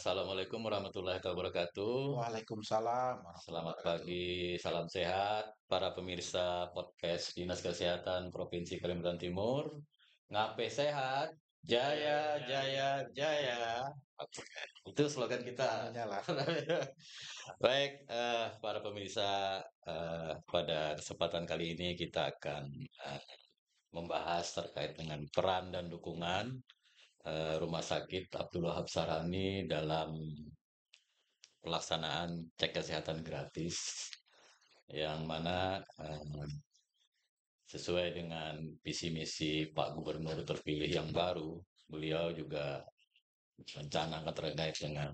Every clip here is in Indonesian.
Assalamualaikum warahmatullahi wabarakatuh. Waalaikumsalam warahmatullahi Selamat wabarakatuh. pagi, salam sehat para pemirsa podcast Dinas Kesehatan Provinsi Kalimantan Timur. Ngape sehat, jaya, jaya, jaya. Oke, itu slogan kita. Anunya lah. Baik, para pemirsa, pada kesempatan kali ini kita akan membahas terkait dengan peran dan dukungan Rumah Sakit Abdul Wahab Sarani dalam pelaksanaan cek kesehatan gratis yang mana sesuai dengan visi misi Pak Gubernur terpilih yang baru, beliau juga mencanangkan terkait dengan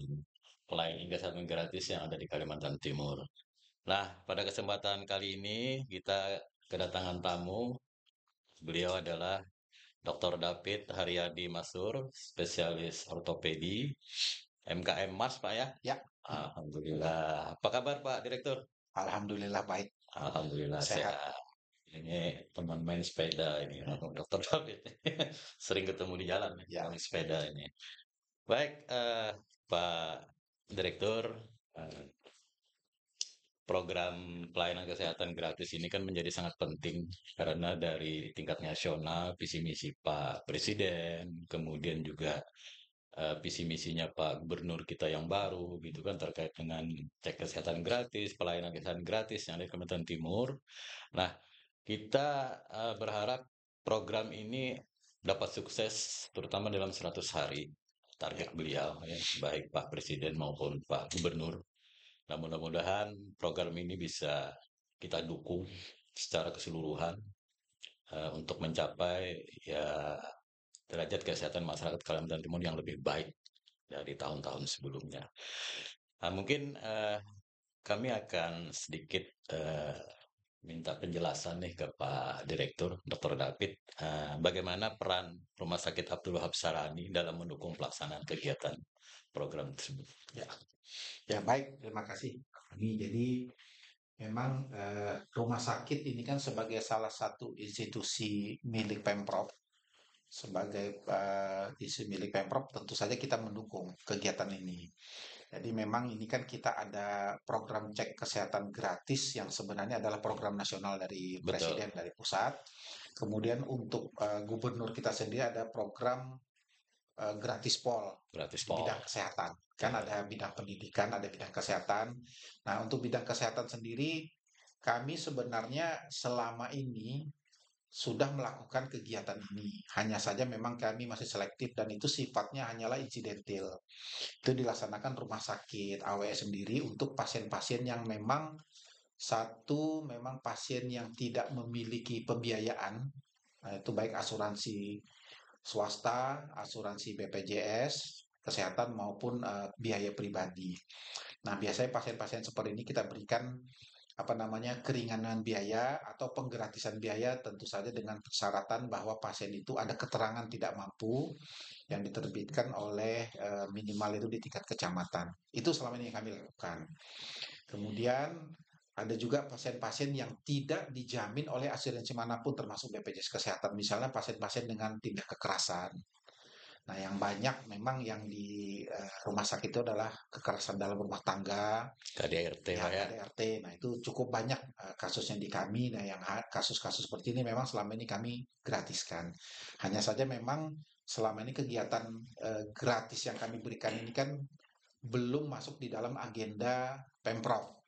pelayanan kesehatan gratis yang ada di Kalimantan Timur. Nah, pada kesempatan kali ini kita kedatangan tamu. Beliau adalah Dr. David Haryadi Masur, spesialis ortopedi, MKM Mas, Pak ya. Ya, Alhamdulillah. Apa kabar Pak Direktur? alhamdulillah baik, Alhamdulillah sehat. sehat. Ini teman main sepeda ini, Dokter David. Sering ketemu di jalan nih, Ya, main sepeda ini. Baik, Pak Direktur, eh, program pelayanan kesehatan gratis ini kan menjadi sangat penting karena dari tingkat nasional, visi misi Pak Presiden, kemudian juga visi misinya Pak Gubernur kita yang baru gitu kan terkait dengan cek kesehatan gratis, pelayanan kesehatan gratis yang ada di Kalimantan Timur. Nah, kita berharap program ini dapat sukses terutama dalam 100 hari target ya, beliau ya, baik Pak Presiden maupun Pak Gubernur. Nah, mudah-mudahan program ini bisa kita dukung secara keseluruhan untuk mencapai ya derajat kesehatan masyarakat Kalimantan Timur yang lebih baik dari tahun-tahun sebelumnya. Nah, mungkin kami akan sedikit minta penjelasan nih ke Pak Direktur, Dr. David, bagaimana peran Rumah Sakit Abdul Wahab Sarani dalam mendukung pelaksanaan kegiatan program tersebut. ya, ya baik. Terima kasih. Ini jadi memang rumah sakit ini kan sebagai salah satu institusi milik Pemprov, sebagai institusi milik Pemprov, tentu saja kita mendukung kegiatan ini. Jadi memang ini kan kita ada program cek kesehatan gratis yang sebenarnya adalah program nasional dari Betul, Presiden dari pusat. Kemudian untuk gubernur kita sendiri ada program gratis pol gratis di bidang pol. kesehatan. Kan Ya, ada bidang pendidikan, ada bidang kesehatan. Nah, untuk bidang kesehatan sendiri, kami sebenarnya selama ini sudah melakukan kegiatan ini. Hanya saja memang kami masih selektif dan itu sifatnya hanyalah insidentil. Itu dilaksanakan rumah sakit AWS sendiri untuk pasien-pasien yang memang satu memang pasien yang tidak memiliki pembiayaan, nah itu baik asuransi swasta, asuransi BPJS, kesehatan maupun biaya pribadi. Nah, biasanya pasien-pasien seperti ini kita berikan apa namanya keringanan biaya atau penggratisan biaya tentu saja dengan persyaratan bahwa pasien itu ada keterangan tidak mampu yang diterbitkan oleh minimal itu di tingkat kecamatan. Itu selama ini yang kami lakukan. Kemudian ada juga pasien-pasien yang tidak dijamin oleh asuransi manapun termasuk BPJS Kesehatan. Misalnya pasien-pasien dengan tindak kekerasan. Nah, yang banyak memang yang di rumah sakit itu adalah kekerasan dalam rumah tangga, KDRT ya Pak ya. KDRT. Nah, itu cukup banyak kasusnya di kami. Nah, yang kasus-kasus seperti ini memang selama ini kami gratiskan. Hanya saja memang selama ini kegiatan gratis yang kami berikan ini kan belum masuk di dalam agenda Pemprov.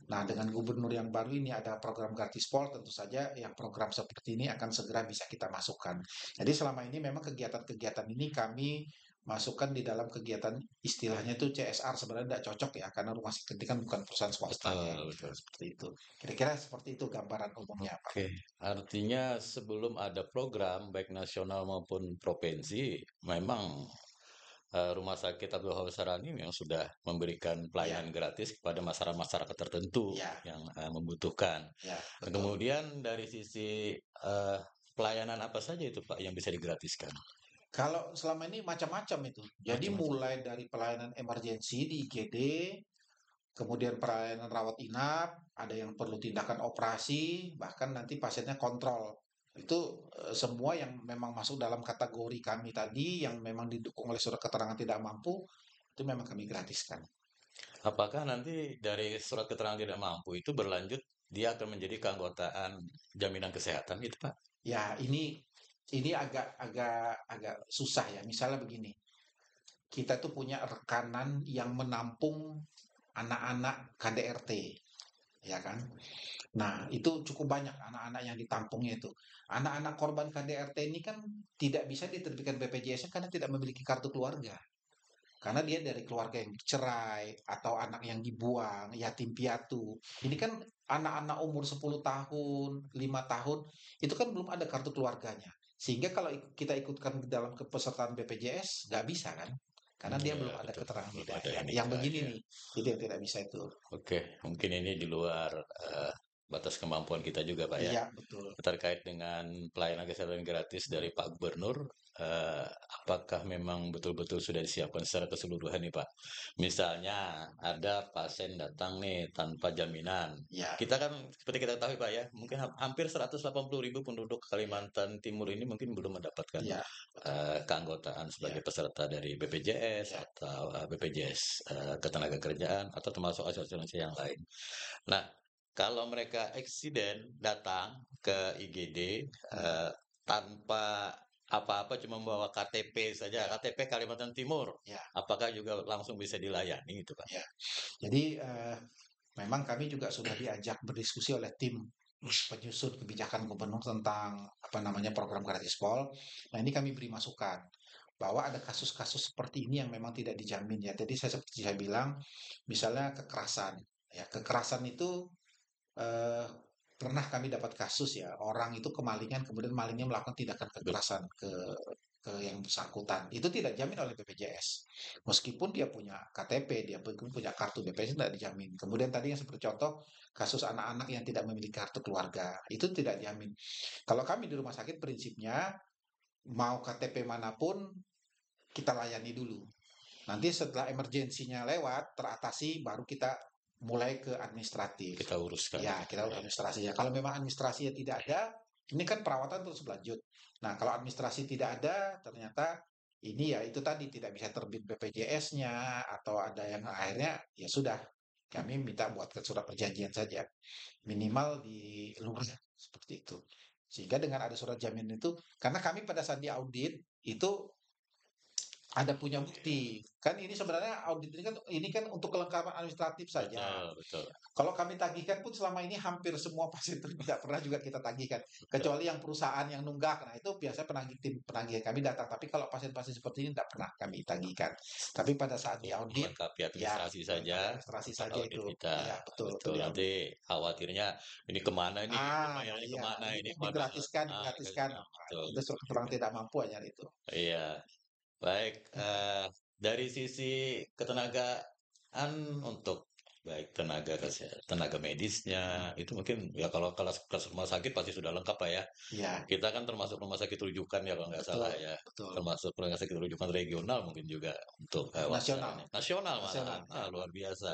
Nah, dengan gubernur yang baru ini ada program gratis pol, tentu saja yang program seperti ini akan segera bisa kita masukkan. Jadi selama ini memang kegiatan-kegiatan ini kami masukkan di dalam kegiatan istilahnya itu CSR sebenarnya tidak cocok ya karena rumah sakit ini kan bukan perusahaan swasta ya Betul, betul. seperti itu. Kira-kira seperti itu gambaran umumnya Pak. Oke, artinya sebelum ada program baik nasional maupun provinsi, memang Rumah Sakit Abdul Wahab Sarani yang sudah memberikan Iya, pelayanan gratis kepada masyarakat-masyarakat tertentu iya, yang membutuhkan. iya, Nah, betul. kemudian dari sisi pelayanan apa saja itu Pak yang bisa digratiskan? Kalau selama ini macam-macam itu. Jadi Macam-macam. mulai dari pelayanan emergensi di IGD, kemudian pelayanan rawat inap, ada yang perlu tindakan operasi, bahkan nanti pasiennya kontrol. Itu semua yang memang masuk dalam kategori kami tadi, yang memang didukung oleh surat keterangan tidak mampu, itu memang kami gratiskan. Apakah nanti dari surat keterangan tidak mampu itu berlanjut dia akan menjadi keanggotaan jaminan kesehatan gitu, Pak? Ya, ini agak agak agak susah ya. Misalnya begini, kita tuh punya rekanan yang menampung anak-anak KDRT, ya kan? Nah, itu cukup banyak anak-anak yang ditampungnya itu. Anak-anak korban KDRT ini kan tidak bisa diterbitkan BPJS karena tidak memiliki kartu keluarga. Karena dia dari keluarga yang cerai atau anak yang dibuang, yatim piatu. Ini kan anak-anak umur 10 tahun, 5 tahun, itu kan belum ada kartu keluarganya. Sehingga kalau kita ikutkan dalam kepesertaan BPJS, nggak bisa kan? Karena dia Ya, belum ada betul. keterangan Belum tidak. ada Yang, ini yang Kak, begini ya. nih, itu yang tidak bisa itu. Oke, mungkin ini di luar batas kemampuan kita juga, Pak ya. Iya, betul. Terkait dengan pelayanan kesehatan gratis dari Pak Gubernur, eh, apakah memang betul-betul sudah disiapkan secara keseluruhan nih Pak? Misalnya ada pasien datang nih tanpa jaminan. Ya, Kita kan seperti kita tahu Pak ya, mungkin hampir 180.000 penduduk Kalimantan Timur ini mungkin belum mendapatkan iya, betul. keanggotaan Iya, sebagai peserta dari BPJS iya. atau BPJS Ketenagakerjaan atau termasuk asuransi yang lain. Nah, kalau mereka eksiden datang ke IGD Hmm, tanpa apa-apa cuma membawa KTP saja, iya, KTP Kalimantan Timur, iya, apakah juga langsung bisa dilayani itu, Pak? iya. Jadi memang kami juga sudah diajak berdiskusi oleh tim penyusun kebijakan gubernur tentang apa namanya program gratis pol. Nah ini kami beri masukan bahwa ada kasus-kasus seperti ini yang memang tidak dijamin ya. Jadi saya seperti saya bilang, misalnya kekerasan. Ya kekerasan itu eh, pernah kami dapat kasus ya orang itu kemalingan kemudian malingnya melakukan tindakan Bet- kekerasan ke yang bersangkutan itu tidak dijamin oleh BPJS meskipun dia punya KTP dia punya kartu BPJS tidak dijamin kemudian tadi yang seperti contoh kasus anak-anak yang tidak memiliki kartu keluarga itu tidak dijamin kalau kami di rumah sakit prinsipnya mau KTP manapun kita layani dulu nanti setelah emergensinya lewat teratasi baru kita mulai ke administratif. Kita uruskan Ya, itu. kita urus Ya. administrasinya. Kalau memang administrasinya tidak ada, ini kan perawatan terus berlanjut. Nah, kalau administrasi tidak ada, ternyata ini ya itu tadi tidak bisa terbit BPJS-nya atau ada yang akhirnya ya sudah kami minta buatkan surat perjanjian saja minimal di lurah seperti itu. Sehingga dengan ada surat jaminan itu, karena kami pada saat di audit itu ada punya bukti. Kan ini sebenarnya audit ini kan untuk kelengkapan administratif saja. Betul, betul, Kalau kami tagihkan pun selama ini hampir semua pasien itu tidak pernah juga kita tagihkan. betul. Kecuali yang perusahaan yang nunggak. Nah, itu biasanya tim penagih kami datang. Tapi kalau pasien-pasien seperti ini tidak pernah kami tagihkan. Tapi pada saat di Untuk audit, melengkapi ya administrasi saja, melengkapi administrasi tempat saja audit itu. kita. Ya, betul, itu Betul, di audit. nanti khawatirnya ini kemana ini, Nah pembayarannya iya, kemana ini ini, kan padahal. digratiskan. Nah, Betul, itu betul kurang juga. tidak mampu hanya itu. Iya. Baik, dari sisi ketenagaan untuk baik tenaga medisnya itu mungkin ya kalau kelas kelas rumah sakit pasti sudah lengkap Pak ya. Iya, Kita kan termasuk rumah sakit rujukan ya kalau nggak salah betul, ya. betul. Termasuk rumah sakit rujukan regional mungkin juga untuk Nasional, wawasannya. Nasional malahan. nasional. Ya. Ah, luar biasa.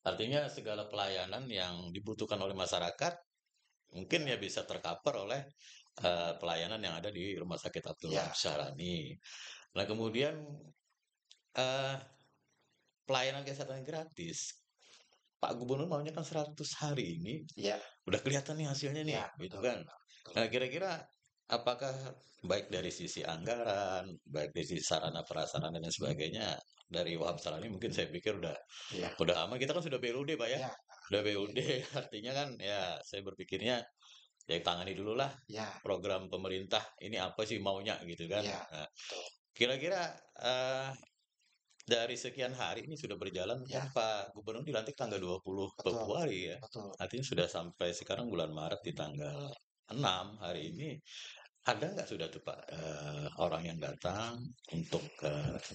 Artinya segala pelayanan yang dibutuhkan oleh masyarakat mungkin ya bisa tercover oleh pelayanan yang ada di Rumah Sakit Abdullah Ya, Syarani. Nah, kemudian eh, pelayanan kesehatan gratis. Pak Gubernur maunya kan 100 hari ini, ya, udah kelihatan nih hasilnya nih, ya, gitu betul, kan. betul. Nah, kira-kira apakah baik dari sisi anggaran, baik dari sisi sarana prasarana dan sebagainya dari Wahab Salani mungkin saya pikir Iya, udah aman. Kita kan sudah BUD, Pak ya. iya, Udah iya, BUD artinya kan ya saya berpikirnya ya tangani dulu lah iya, program pemerintah ini apa sih maunya gitu kan. iya, Nah, betul. kira-kira dari sekian hari ini sudah berjalan kan Iya, Pak Gubernur dilantik tanggal 20 betul, Februari ya. betul. Artinya sudah sampai sekarang bulan Maret di tanggal 6 hari ini. Ada nggak sudah tuh Pak orang yang datang untuk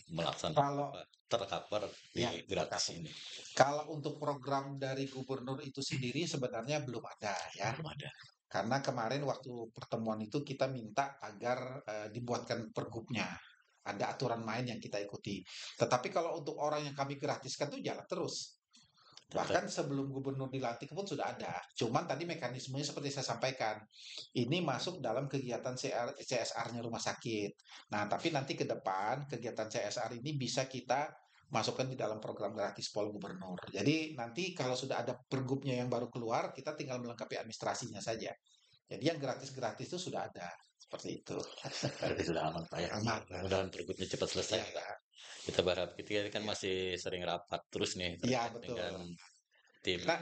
melaksanakan Kalau apa tercover di ya, gratis tercover. ini? Kalau untuk program dari gubernur itu sendiri sebenarnya belum ada ya. Belum ada. Karena kemarin waktu pertemuan itu kita minta agar dibuatkan pergubnya. Ada aturan main yang kita ikuti. Tetapi kalau untuk orang yang kami gratiskan itu jalan terus. Tetap Bahkan sebelum gubernur dilantik pun sudah ada. Cuman tadi mekanismenya seperti saya sampaikan. Ini masuk dalam kegiatan CSR-nya rumah sakit. Nah, tapi nanti ke depan kegiatan CSR ini bisa kita masukkan di dalam program gratis Pol Gubernur. Jadi nanti kalau sudah ada pergubnya yang baru keluar, kita tinggal melengkapi administrasinya saja. Jadi yang gratis-gratis itu sudah ada. Seperti itu. Berarti sudah aman Pak ya. Aman. Mudah-mudahan pergubnya cepat selesai Iya, Pak. ya. Kita berharap kita kan Iya, masih sering rapat terus nih iya, terkait betul. dengan tim Nah,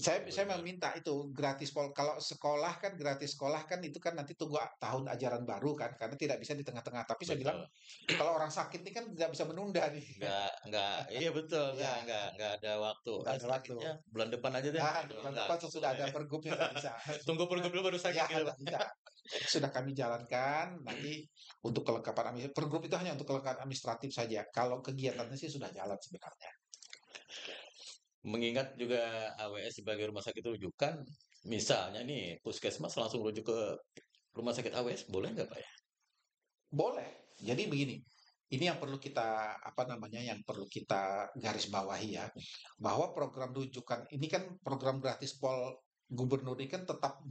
saya gubernur. meminta itu gratis kalau sekolah kan gratis sekolah kan itu kan nanti tunggu tahun ajaran baru kan karena tidak bisa di tengah-tengah. Tapi saya bilang Betul. kalau orang sakit ini kan tidak bisa menunda nih. Nggak, iya betul, Ya, nggak ada waktu. tidak ada waktu. Sakitnya bulan depan aja deh. Nah, Gitu. bulan Nggak, depan nggak sudah boleh. ada pergubnya nggak bisa. Tunggu pergub dulu baru sakit Ya, gitu Pak. nggak bisa. Sudah kami jalankan. Nanti untuk kelengkapan administratif, pergub itu hanya untuk kelengkapan administratif saja. Kalau kegiatannya sih sudah jalan sebenarnya. Mengingat juga AWS sebagai rumah sakit rujukan, misalnya nih puskesmas langsung rujuk ke rumah sakit AWS, boleh nggak Pak ya? Boleh. Jadi begini, ini yang perlu kita apa namanya yang perlu kita garis bawahi ya, bahwa program rujukan ini kan program gratis Pol Gubernur ini kan tetap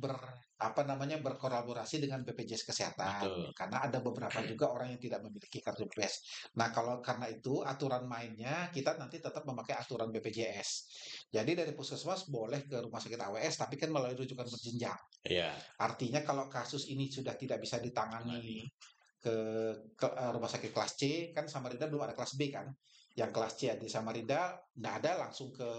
apa namanya berkolaborasi dengan BPJS Kesehatan Betul. karena ada beberapa juga orang yang tidak memiliki kartu BPJS. Nah, kalau karena itu aturan mainnya kita nanti tetap memakai aturan BPJS. Jadi dari puskesmas boleh ke rumah sakit AWS tapi kan melalui rujukan berjenjang. Iya, Artinya kalau kasus ini sudah tidak bisa tangani. ditangani ke, rumah sakit kelas C, kan Samarinda belum ada kelas B kan. Yang kelas C di Samarinda nggak ada langsung ke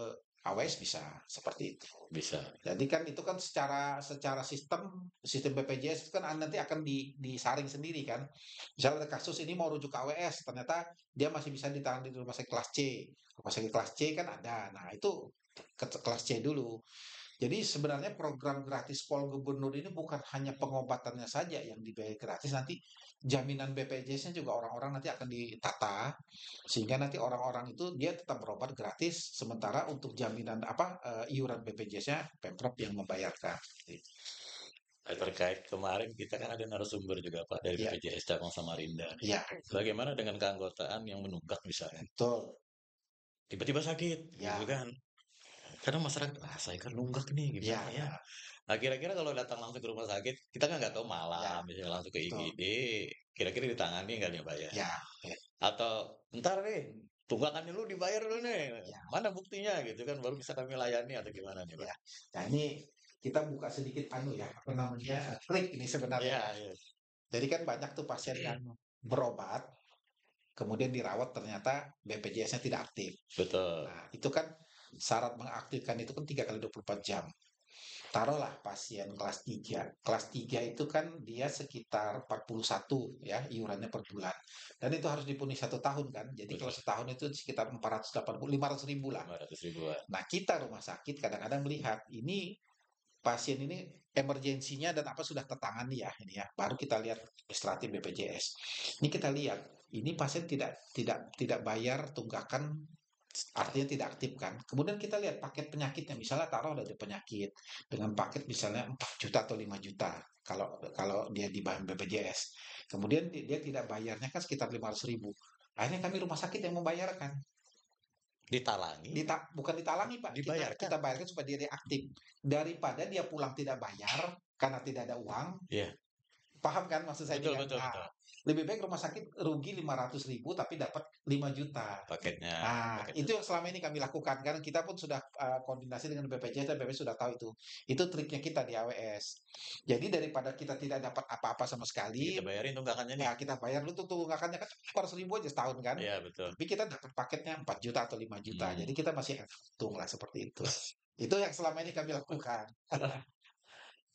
AWS bisa seperti itu. Bisa. Jadi kan itu kan secara secara sistem BPJS itu kan nanti akan disaring sendiri kan. Misalnya ada kasus ini mau rujuk ke AWS, ternyata dia masih bisa ditangani di rumah sakit kelas C. Rumah sakit kelas C kan ada. Nah, itu ke kelas C dulu. Jadi sebenarnya program gratis Pol Gubernur ini bukan hanya pengobatannya saja yang dibayar gratis, nanti jaminan BPJS-nya juga orang-orang nanti akan ditata sehingga nanti orang-orang itu dia tetap berobat gratis sementara untuk jaminan apa iuran BPJS-nya Pemprov yang membayarkan. Terkait kemarin kita kan ada narasumber juga Pak dari Iya, BPJS Cabang Samarinda nih. iya, Bagaimana dengan keanggotaan yang menunggak misalnya? betul. Tiba-tiba sakit gitu Ya, kan. Kadang masyarakat, ah saya kan nunggak nih ya, gimana ya? ya, Nah, kira-kira kalau datang langsung ke rumah sakit, kita kan nggak tahu malam, ya, misalnya langsung ke betul. IGD, kira-kira ditangani nggak nih Pak ya? Ya, ya, Atau ntar nih, tunggakan dulu dibayar dulu nih, ya, mana buktinya gitu kan, baru bisa kami layani atau gimana nih Pak? ya. Nah, ini kita buka sedikit ya, apa namanya, trik ini sebenarnya Iya, ya. iya, Jadi kan banyak tuh pasien yang berobat, kemudian dirawat ternyata BPJS-nya tidak aktif. betul. Nah, itu kan syarat mengaktifkan itu kan 3 kali 24 jam. Taruhlah pasien kelas 3. Kelas 3 itu kan dia sekitar 41 ya iurannya per bulan. Dan itu harus dipenuhi 1 tahun kan. Jadi kalau Betul, setahun itu sekitar 480, 500 ribu lah. 500 ribuan. Nah, kita rumah sakit kadang-kadang melihat ini pasien ini emergensinya dan apa sudah tertangani ya ini ya. Baru kita lihat administratif BPJS. Ini kita lihat ini pasien tidak bayar tunggakan artinya tidak aktif kan. Kemudian kita lihat paket penyakitnya misalnya taruh ada penyakit dengan paket misalnya 4 juta atau 5 juta kalau kalau dia di bahan BPJS. Kemudian dia tidak bayarnya kan sekitar 500 ribu. Akhirnya kami rumah sakit yang membayarkan. Ditalangi, Bukan ditalangi Pak, kita dibayarkan. kita bayarkan supaya dia reaktif. Daripada dia pulang tidak bayar karena tidak ada uang, Iya, paham kan maksud saya ini betul, kan? betul, Nah, betul. lebih baik rumah sakit rugi 500 ribu tapi dapat 5 juta. Paketnya, Nah, paketnya. itu yang selama ini kami lakukan. Karena kita pun sudah koordinasi dengan BPJS dan BPJS sudah tahu itu. Itu triknya kita di AWS. Jadi daripada kita tidak dapat apa-apa sama sekali, Kita bayarin tunggakannya nih. ya kita bayar dulu tuh tunggakannya kan 400 ribu aja setahun kan. Iya, betul. Tapi kita dapat paketnya 4 juta atau 5 juta. Hmm. Jadi kita masih untung lah seperti itu. Itu yang selama ini kami lakukan.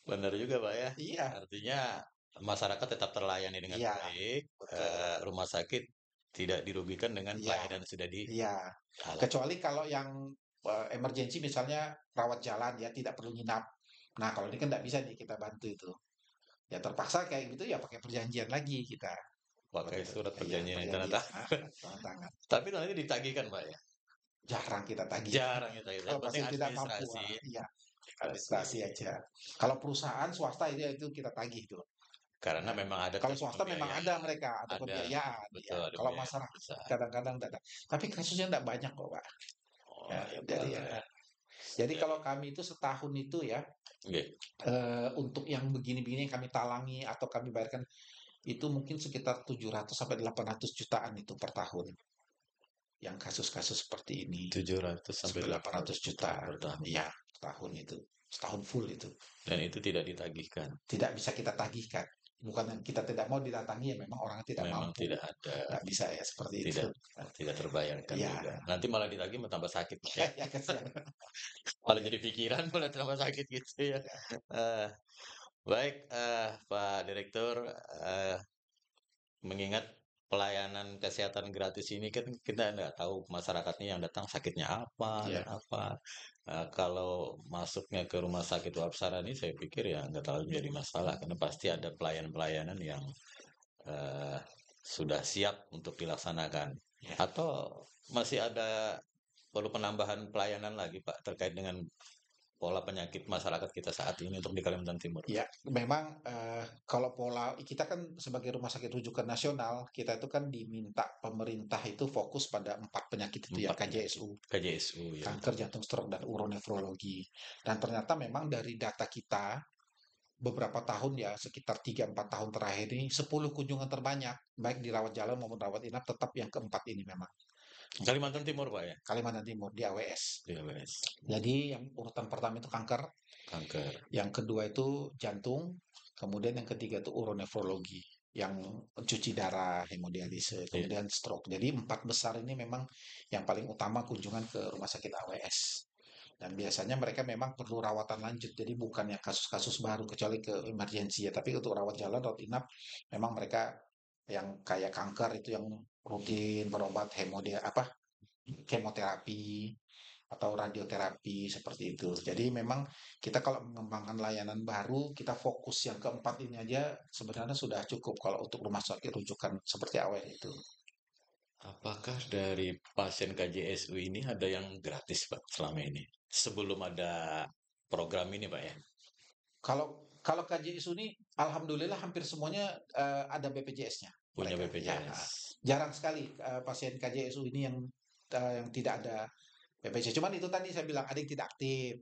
Benar juga Pak ya. Iya, Artinya masyarakat tetap terlayani dengan iya, baik, betul. rumah sakit tidak dirugikan dengan Iya, pelayanan yang sudah iya. dijalankan. Kecuali kalau yang emergensi misalnya rawat jalan ya tidak perlu nginap. Nah, kalau ini kan tidak bisa nih kita bantu itu. Ya terpaksa kayak gitu ya pakai perjanjian lagi kita. Pakai surat Iya, perjanjian yang tanda perjanjian. tangan. Tanda tangan. Tapi nanti ditagihkan Pak ya. Jarang kita tagih. Jarang ya tagih. Yang Kalau penting pasien tidak mampu, administrasi. iya, Administrasi. administrasi aja. Kalau perusahaan swasta itu kita tagih tuh. Karena Ya. memang ada Kalau swasta memang pembiayaan. ada mereka, ada Ada, pembiayaan. Ya. betul, ada Kalau pembiayaan masyarakat besar. kadang-kadang tidak ada. Tapi kasusnya tidak banyak kok, Pak. Ya, Oh, ya jadi bagus ya. ya. Jadi Jadi, kalau kami itu setahun itu ya, oke. untuk yang begini-begini yang kami talangi atau kami bayarkan itu mungkin sekitar 700 sampai 800 jutaan itu per tahun. yang kasus-kasus seperti ini. 700 sampai 800 juta. per tahun. Iya, setahun itu. Setahun full itu. Dan itu tidak ditagihkan. Tidak bisa kita tagihkan. Bukan kita tidak mau didatangi, ya memang orang tidak Memang mampu. tidak ada, Nggak bisa ya seperti tidak itu. tidak terbayarkan Iya. juga. Nanti malah ditagih tambah sakit ya. Ya, kasihan. Malah jadi pikiran malah tambah sakit gitu ya. Eh, baik, Pak Direktur, mengingat pelayanan kesehatan gratis ini kan kita nggak tahu masyarakatnya yang datang sakitnya apa dan Iya. apa. Kalau masuknya ke rumah sakit Wapsara ini saya pikir ya nggak terlalu menjadi masalah karena pasti ada pelayanan-pelayanan yang eh, sudah siap untuk dilaksanakan. Ya. Atau masih ada perlu penambahan pelayanan lagi Pak terkait dengan pola penyakit masyarakat kita saat ini untuk di Kalimantan Timur. Ya, memang kalau pola kita kan sebagai rumah sakit rujukan nasional, kita itu kan diminta pemerintah itu fokus pada 4 penyakit itu ya, Empat penyakit. KJSU, KJSU ya. kanker, jantung, stroke, dan uronefrologi. Dan ternyata memang dari data kita beberapa tahun ya, sekitar 3-4 tahun terakhir ini 10 kunjungan terbanyak, baik di rawat jalan maupun rawat inap, tetap yang keempat ini memang. Kalimantan Timur Pak ya. Kalimantan Timur di AWS. Diabetes, Jadi yang urutan pertama itu kanker, kanker. yang kedua itu jantung, kemudian yang ketiga itu uronefrologi, yang cuci darah, hemodialise, kemudian stroke. Jadi 4 besar ini memang yang paling utama kunjungan ke rumah sakit AWS. Dan biasanya mereka memang perlu rawatan lanjut, jadi bukan yang kasus-kasus baru kecuali ke emergensi ya. Tapi untuk rawat jalan, rawat inap, memang mereka yang kayak kanker itu yang rutin berobat kemoterapi atau radioterapi seperti itu. Jadi memang kita kalau mengembangkan layanan baru, kita fokus yang keempat ini aja sebenarnya sudah cukup kalau untuk rumah sakit rujukan seperti awal itu. Apakah dari pasien KJSU ini ada yang gratis Pak selama ini? Sebelum ada program ini Pak ya? Kalau KJSU ini, alhamdulillah hampir semuanya ada BPJS-nya. Punya Ya, BPJS. jarang sekali pasien KJSU ini yang tidak ada BPJS. Cuman itu tadi saya bilang ada yang tidak aktif.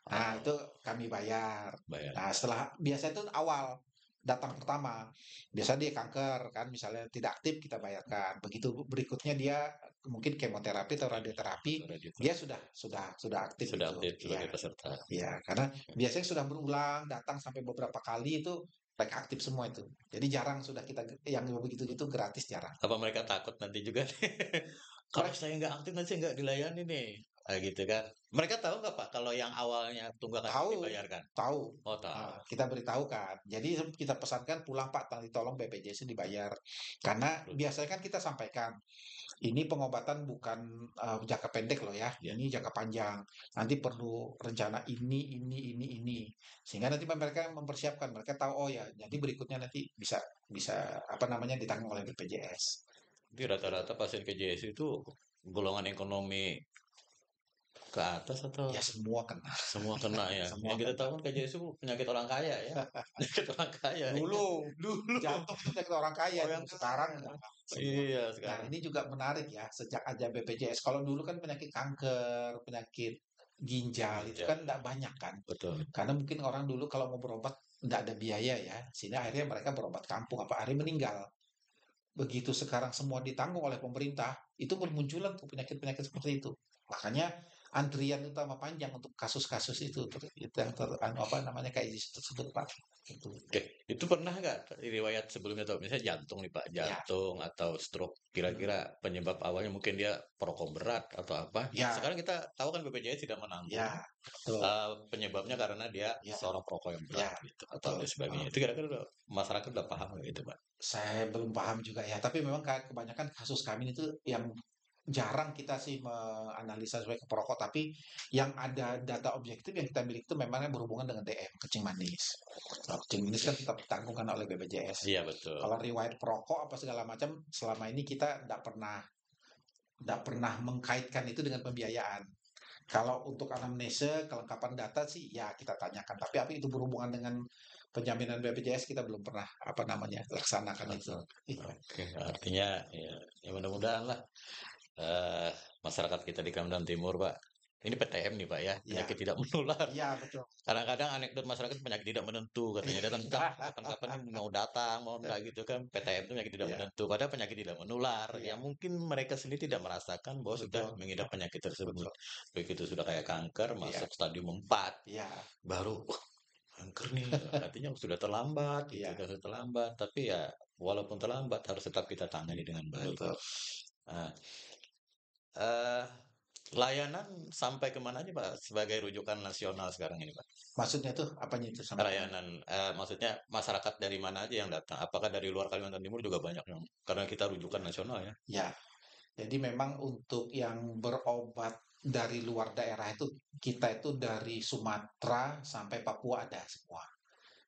Nah, itu kami bayar. Bayar. Nah, biasa itu awal datang pertama. Biasa dia kanker kan, misalnya tidak aktif kita bayarkan. Begitu berikutnya dia mungkin kemoterapi atau radioterapi, dia sudah aktif Sudah gitu. update Iya. sebagai peserta. Iya, karena biasanya sudah berulang datang sampai beberapa kali itu aktif semua itu. Jadi jarang sudah kita yang begitu gitu gratis jarang. Apa mereka takut nanti juga? Kalau saya nggak aktif nanti saya nggak dilayani nih. Gitu kan. Mereka tahu nggak Pak kalau yang awalnya tunggakan Tahu, dibayarkan? tahu. Oh tahu. Kita beritahu kan. Jadi kita pesankan pulang Pak, tolong BPJS dibayar. Karena biasanya kan kita sampaikan, ini pengobatan bukan jangka pendek loh ya, ini jangka panjang. Nanti perlu rencana ini. Sehingga nanti mereka mempersiapkan, mereka tahu oh ya, jadi berikutnya nanti bisa apa namanya ditanggung oleh BPJS. Jadi rata-rata pasien KJS itu golongan ekonomi ke atas atau Ya semua kena. semua kena ya? Semua Yang kita kena. tahu kan KJS itu penyakit orang kaya ya. Penyakit orang kaya. Dulu Dulu. jantung itu penyakit orang kaya, Oh, yang sekarang kaya. enggak. Iya Nah, sekarang. ini juga menarik ya, sejak ada BPJS. Kalau dulu kan penyakit kanker, penyakit ginjal, itu Ginjal. kan enggak banyak kan. Betul. Karena mungkin orang dulu kalau mau berobat enggak ada biaya ya, sehingga akhirnya mereka berobat kampung, apa akhirnya meninggal. Begitu sekarang semua ditanggung oleh pemerintah, itu bermunculan tuh penyakit-penyakit seperti itu. Makanya antrian utama panjang untuk kasus-kasus itu yang apa namanya kayak tersebut Pak. Itu. Oke, itu pernah nggak riwayat sebelumnya atau misalnya jantung nih Pak, Ya, jantung atau stroke, kira-kira penyebab awalnya mungkin dia perokok berat atau apa? ya, Sekarang kita tahu kan BPJS tidak menanggung. ya, betul. Penyebabnya karena dia Ya, seorang perokok yang ya, berat gitu atau betul. lain sebagainya. Itu kira-kira masyarakat udah paham nggak gitu Pak? Saya belum paham juga ya, tapi memang kebanyakan kasus kami itu yang jarang kita sih menganalisa sebagai perokok, tapi yang ada data objektif yang kita miliki itu memang yang berhubungan dengan DM, kencing manis. Kalau kencing manis kan tetap ditanggung kan oleh BPJS. Iya betul. Kalau riwayat perokok apa segala macam, selama ini kita tidak pernah mengkaitkan itu dengan pembiayaan. Kalau untuk anamnesa, kelengkapan data sih ya kita tanyakan. Tapi apa itu berhubungan dengan penjaminan BPJS kita belum pernah apa namanya laksanakan itu. Iya. Oke, artinya ya mudah-mudahan lah masyarakat kita di Kalimantan Timur Pak ini PTM nih Pak ya, Ya, penyakit tidak menular. iya betul. Kadang-kadang anekdot masyarakat penyakit tidak menentu katanya datang kapan-kapan ini mau datang mau enggak gitu kan, PTM itu penyakit tidak Iya, menentu padahal penyakit tidak menular yang iya, mungkin mereka sendiri tidak merasakan bahwa sudah betul, mengidap penyakit tersebut. betul. Begitu sudah kayak kanker Iya, masuk stadium 4 iya, baru wah, kanker nih artinya sudah terlambat gitu iya, kan sudah terlambat tapi ya walaupun terlambat harus tetap kita tangani dengan baik. betul. Nah, eh, layanan sampai kemana aja Pak sebagai rujukan nasional sekarang ini Pak? Maksudnya tuh apanya itu sampai kemana? Layanan, maksudnya masyarakat dari mana aja yang datang? Apakah dari luar Kalimantan Timur juga banyak yang karena kita rujukan nasional ya? Ya, jadi memang untuk yang berobat dari luar daerah itu kita itu dari Sumatera sampai Papua ada semua.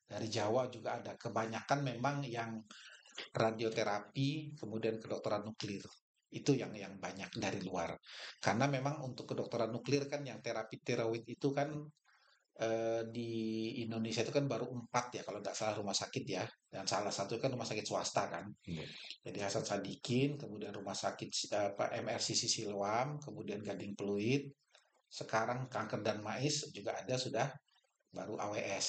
Dari Jawa juga ada. Kebanyakan memang yang radioterapi, kemudian kedokteran nuklir. Itu yang banyak dari luar. Karena memang untuk kedokteran nuklir kan yang terapi tiroid itu kan di Indonesia itu kan baru 4 ya kalau nggak salah rumah sakit ya. Dan salah satu kan rumah sakit swasta kan. Iya. Jadi Hasan Sadikin, kemudian rumah sakit MRCC Siloam, kemudian Gading Pluit, sekarang kanker dan mais juga ada sudah baru AWS.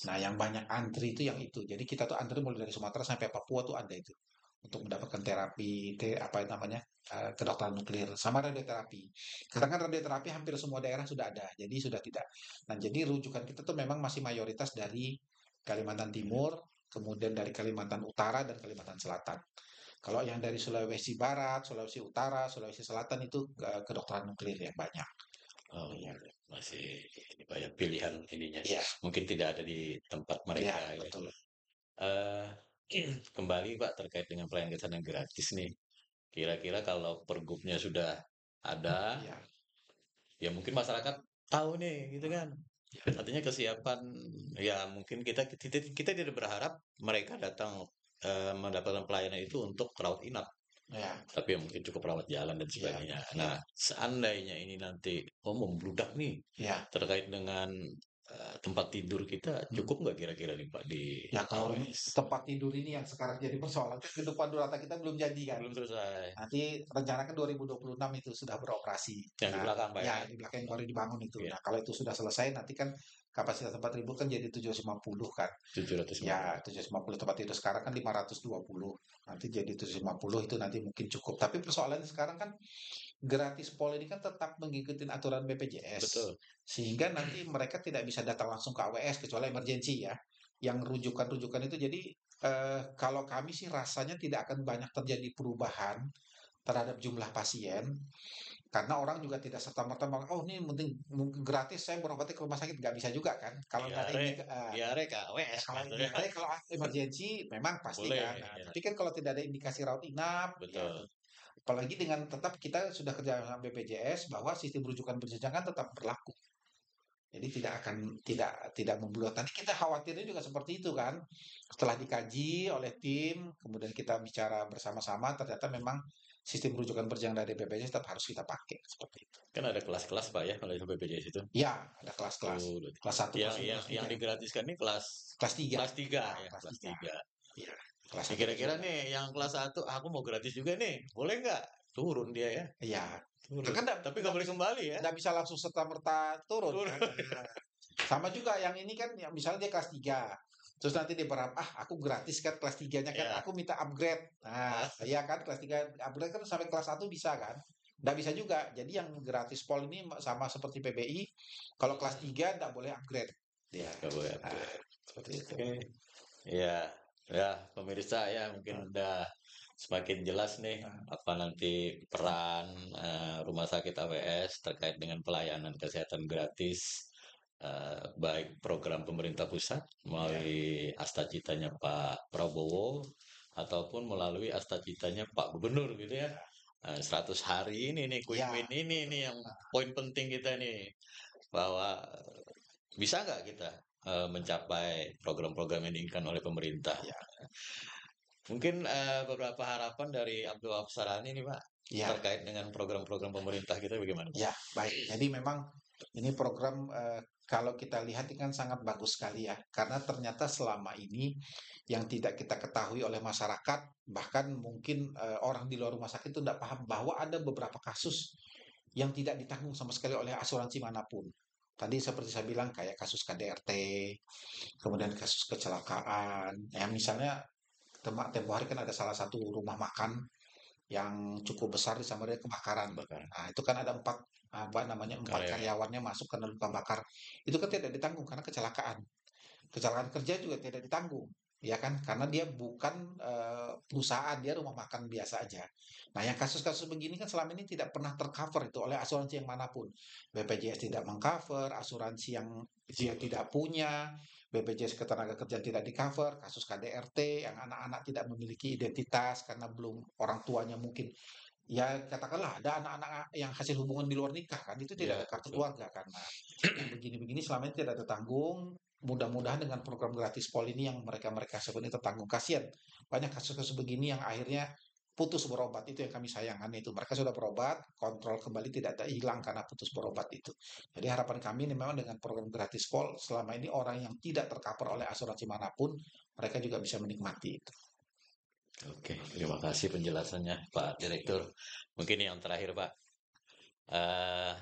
Nah, yang banyak antri itu yang itu. Jadi kita tuh antri mulai dari Sumatera sampai Papua tuh ada itu untuk mendapatkan terapi apa namanya kedokteran nuklir sama radioterapi. Sekarang kan radioterapi hampir semua daerah sudah ada, jadi sudah tidak. Nah, jadi rujukan kita tuh memang masih mayoritas dari Kalimantan Timur, kemudian dari Kalimantan Utara dan Kalimantan Selatan. Kalau yang dari Sulawesi Barat, Sulawesi Utara, Sulawesi Selatan itu kedokteran nuklir yang banyak. Oh, Iya, masih ini banyak pilihan ininya. iya, Mungkin tidak ada di tempat iya, mereka ya. betul. Eh, kembali Pak terkait dengan pelayanan kesehatan gratis nih. Kira-kira kalau pergubnya sudah ada, Iya, ya mungkin masyarakat tahu nih gitu kan. iya, Artinya kesiapan ya mungkin kita tidak berharap mereka datang mendapatkan pelayanan itu untuk rawat inap. iya, Tapi ya mungkin cukup rawat jalan dan iya, sebagainya. iya, Nah, seandainya ini nanti membludak nih iya. terkait dengan tempat tidur kita, Hmm. cukup nggak kira-kira nih Pak di Ya kalau AWS? tempat tidur ini yang sekarang jadi persoalan kan gedung Pandurata kita belum jadi kan. Belum selesai. Nanti rencanakan 2026 itu sudah beroperasi. Yang di Nah, belakang Pak ya ya? di belakang yang baru dibangun itu. Iya, Nah, kalau itu sudah selesai nanti kan kapasitas tempat tidur kan jadi 750 kan. Ya, 750. 750 tempat tidur sekarang kan 520. Nanti jadi 750 itu nanti mungkin cukup. Tapi persoalannya sekarang kan gratis pol ini kan tetap mengikuti aturan BPJS. Betul. Sehingga nanti mereka tidak bisa datang langsung ke AWS kecuali emergensi ya. Yang rujukan-rujukan itu jadi kalau kami sih rasanya tidak akan banyak terjadi perubahan terhadap jumlah pasien karena orang juga tidak serta-merta oh ini mungkin gratis saya berobatnya ke rumah sakit nggak bisa juga kan kalau nggak ada Diare, ini diare ke ya AWS kalau gitu ya. diare kalau emergensi memang pasti kan. Boleh, Nah, ya. tapi kan kalau tidak ada indikasi rawat inap ya Betul. apalagi dengan tetap kita sudah kerja sama BPJS bahwa sistem rujukan berjenjang kan tetap berlaku. Jadi tidak membuat. Nanti kita khawatirnya juga seperti itu kan. Setelah dikaji oleh tim, kemudian kita bicara bersama-sama, ternyata memang sistem rujukan berjenjang dari BPJS tetap harus kita pakai seperti itu. Kan ada kelas-kelas Pak ya kalau itu BPJS itu. Ya, ada Satu, kelas-kelas. dua, tiga. Kelas satu, Yang kelas 2, yang kelas yang 3. digratiskan ini kelas Kelas 3. kelas 3 Ya, ya, kelas kelas 3. 3. Iya, kelas Ya 1 kelas kira-kira 2. nih yang kelas satu aku mau gratis juga nih. Boleh nggak? Turun dia ya. Iya. Itu Turun. kan Tapi nggak boleh kembali ya. nggak bisa langsung serta-merta turun Turun. kan. Nah, sama juga yang ini kan yang misalnya dia kelas 3. Terus nanti dia berharap, aku gratis kan kelas 3-nya kan, Ya. aku minta upgrade. Nah, iya kan kelas 3 upgrade kan sampai kelas 1 bisa kan? Nggak bisa juga. Jadi yang gratis pol ini sama seperti PBI, kalau kelas 3 nggak boleh upgrade. Ya, Nggak boleh nah, upgrade. seperti itu. Oke. Ya, ya pemirsa ya mungkin Nah, udah semakin jelas nih nah, apa nanti peran Rumah Sakit AWS terkait dengan pelayanan kesehatan gratis baik program pemerintah pusat ya, melalui Astacitanya Pak Prabowo ataupun melalui Astacitanya Pak Gubernur gitu ya. 100 hari ini nih quick win ya, ini nih yang poin penting kita nih bahwa bisa nggak kita mencapai program-program yang diinginkan oleh pemerintah? ya, Mungkin beberapa harapan dari Abdul Wahab Sarani nih Pak, ya. terkait dengan program-program pemerintah kita bagaimana Pak? Ya, baik. Jadi memang ini program kalau kita lihat ini kan sangat bagus sekali ya, karena ternyata selama ini yang tidak kita ketahui oleh masyarakat, bahkan mungkin orang di luar rumah sakit itu tidak paham bahwa ada beberapa kasus yang tidak ditanggung sama sekali oleh asuransi manapun. Tadi seperti saya bilang kayak kasus KDRT, kemudian kasus kecelakaan. Ya misalnya tempo hari kan ada salah satu rumah makan yang cukup besar di Samarinda kebakaran. Bakar. Nah, itu kan ada apa namanya empat Karya. karyawannya masuk karena luka bakar. Itu kan tidak ditanggung karena kecelakaan. Kecelakaan kerja juga tidak ditanggung, ya kan? Karena dia bukan perusahaan, dia rumah makan biasa aja. Nah, yang kasus-kasus begini kan selama ini tidak pernah tercover itu oleh asuransi yang manapun. BPJS tidak mengcover, asuransi yang dia tidak punya, BPJS Ketenagakerjaan tidak di-cover, kasus KDRT yang anak-anak tidak memiliki identitas karena belum orang tuanya mungkin ya katakanlah ada anak-anak yang hasil hubungan di luar nikah kan itu tidak Ya, ada kartu betul. keluarga karena yang begini-begini selama ini tidak tertanggung. Mudah-mudahan dengan program gratis pol ini yang mereka-mereka sebenarnya tertanggung. Kasihan banyak kasus-kasus begini yang akhirnya putus berobat itu yang kami sayangkan itu mereka sudah berobat kontrol kembali tidak ada hilang karena putus berobat itu. Jadi harapan kami ini memang dengan program gratis pol selama ini orang yang tidak tercover oleh asuransi manapun mereka juga bisa menikmati itu. Oke, terima kasih penjelasannya Pak Direktur. Mungkin yang terakhir Pak, eh,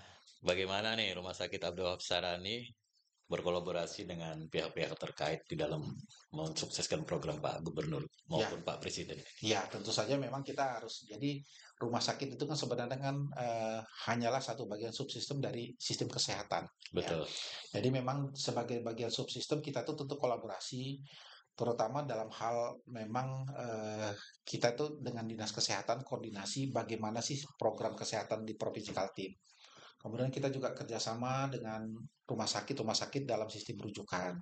bagaimana nih Rumah Sakit Abdul Wahab Sarani berkolaborasi dengan pihak-pihak terkait di dalam mensukseskan program Pak Gubernur Ya, maupun Pak Presiden? ya, tentu saja memang kita harus. Jadi rumah sakit itu kan sebenarnya kan hanyalah satu bagian subsistem dari sistem kesehatan. Ya, Betul. jadi memang sebagai bagian subsistem kita tuh tentu kolaborasi, terutama dalam hal memang kita tuh dengan dinas kesehatan koordinasi bagaimana sih program kesehatan di Provinsi Kaltim. Kemudian kita juga kerjasama dengan rumah sakit dalam sistem rujukan.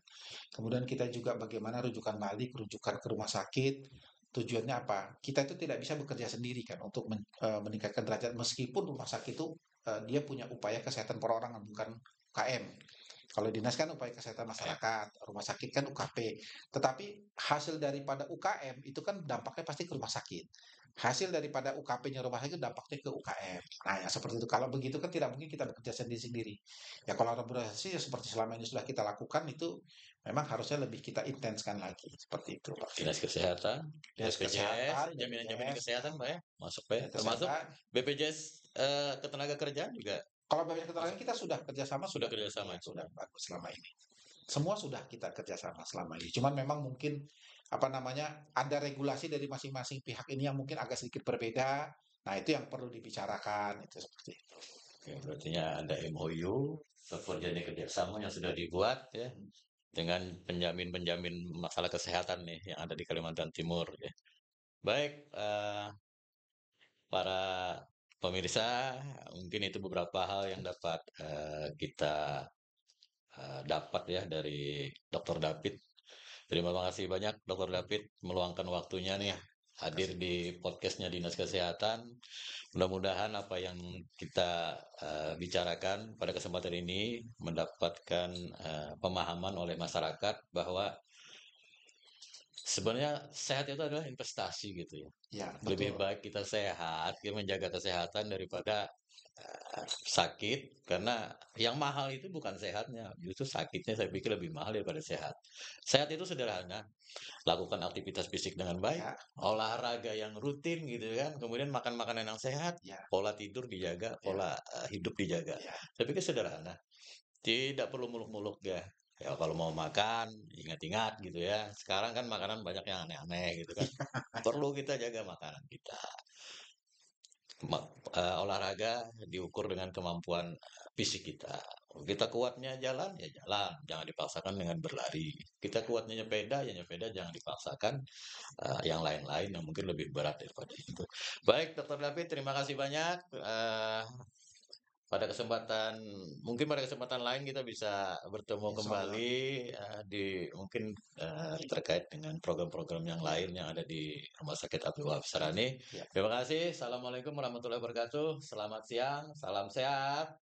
Kemudian kita juga bagaimana rujukan balik, rujukan ke rumah sakit. Tujuannya apa? Kita itu tidak bisa bekerja sendiri kan untuk meningkatkan derajat meskipun rumah sakit itu dia punya upaya kesehatan perorangan bukan UKM. Kalau dinas kan upaya kesehatan Eh, masyarakat, rumah sakit kan UKP. Tetapi hasil daripada UKM itu kan dampaknya pasti ke rumah sakit. Hasil daripada UKP-nya rumah sakit dampaknya ke UKM. Nah, ya seperti itu. Kalau begitu kan tidak mungkin kita bekerja sendiri-sendiri. Ya kalau kolaborasi ya seperti selama ini sudah kita lakukan itu memang harusnya lebih kita intenskan lagi. Seperti itu, Pak. Dinas Kesehatan, Dinas BPJS, Kesehatan, jaminan-jaminan BPJS, ya, kesehatan Pak ya, masuk Pak ya, Dinas termasuk Kesehatan. BPJS Ketenagakerjaan juga Kalau BPJS Ketenagakerjaan masuk, kita sudah kerjasama sudah sudah, kerjasama ya itu. sudah bagus selama ini. Semua sudah kita kerjasama selama ini. Cuman memang mungkin apa namanya ada regulasi dari masing-masing pihak ini yang mungkin agak sedikit berbeda. Nah itu yang perlu dibicarakan itu seperti itu. Oke, berarti ada MOU, perjanjian kerjasama yang sudah dibuat ya dengan penjamin-penjamin masalah kesehatan nih yang ada di Kalimantan Timur ya. Baik, para pemirsa, mungkin itu beberapa hal yang dapat kita dapat ya dari Dr. David. Terima kasih banyak Dr. David meluangkan waktunya nih Ya, terima hadir kasih. di podcastnya Dinas Kesehatan. Mudah-mudahan apa yang kita bicarakan pada kesempatan ini mendapatkan pemahaman oleh masyarakat bahwa sebenarnya sehat itu adalah investasi gitu ya. Ya, Lebih betul. baik kita sehat, kita menjaga kesehatan daripada sakit, karena yang mahal itu bukan sehatnya, justru sakitnya saya pikir lebih mahal daripada sehat. Sehat itu sederhana, lakukan aktivitas fisik dengan baik, Ya, betul. olahraga yang rutin gitu kan, kemudian makan makanan yang sehat, Ya, pola tidur dijaga, ya, pola hidup dijaga. ya, Saya pikir sederhana, tidak perlu muluk-muluk ya. Ya kalau mau makan, ingat-ingat gitu ya. Sekarang kan makanan banyak yang aneh-aneh gitu kan. Perlu kita jaga makanan kita. Olahraga diukur dengan kemampuan fisik kita. Kita kuatnya jalan, ya jalan. Jangan dipaksakan dengan berlari. Kita kuatnya nyepeda, ya nyepeda. Jangan dipaksakan yang lain-lain yang mungkin lebih berat daripada itu. Baik, Dokter David, terima kasih banyak. Pada kesempatan mungkin pada kesempatan lain kita bisa bertemu insya Allah. kembali di mungkin terkait dengan program-program yang Ya, lain yang ada di Rumah Sakit Abdul Wahab Sarani. ya. Terima kasih. Assalamualaikum warahmatullahi wabarakatuh. Selamat siang, salam sehat.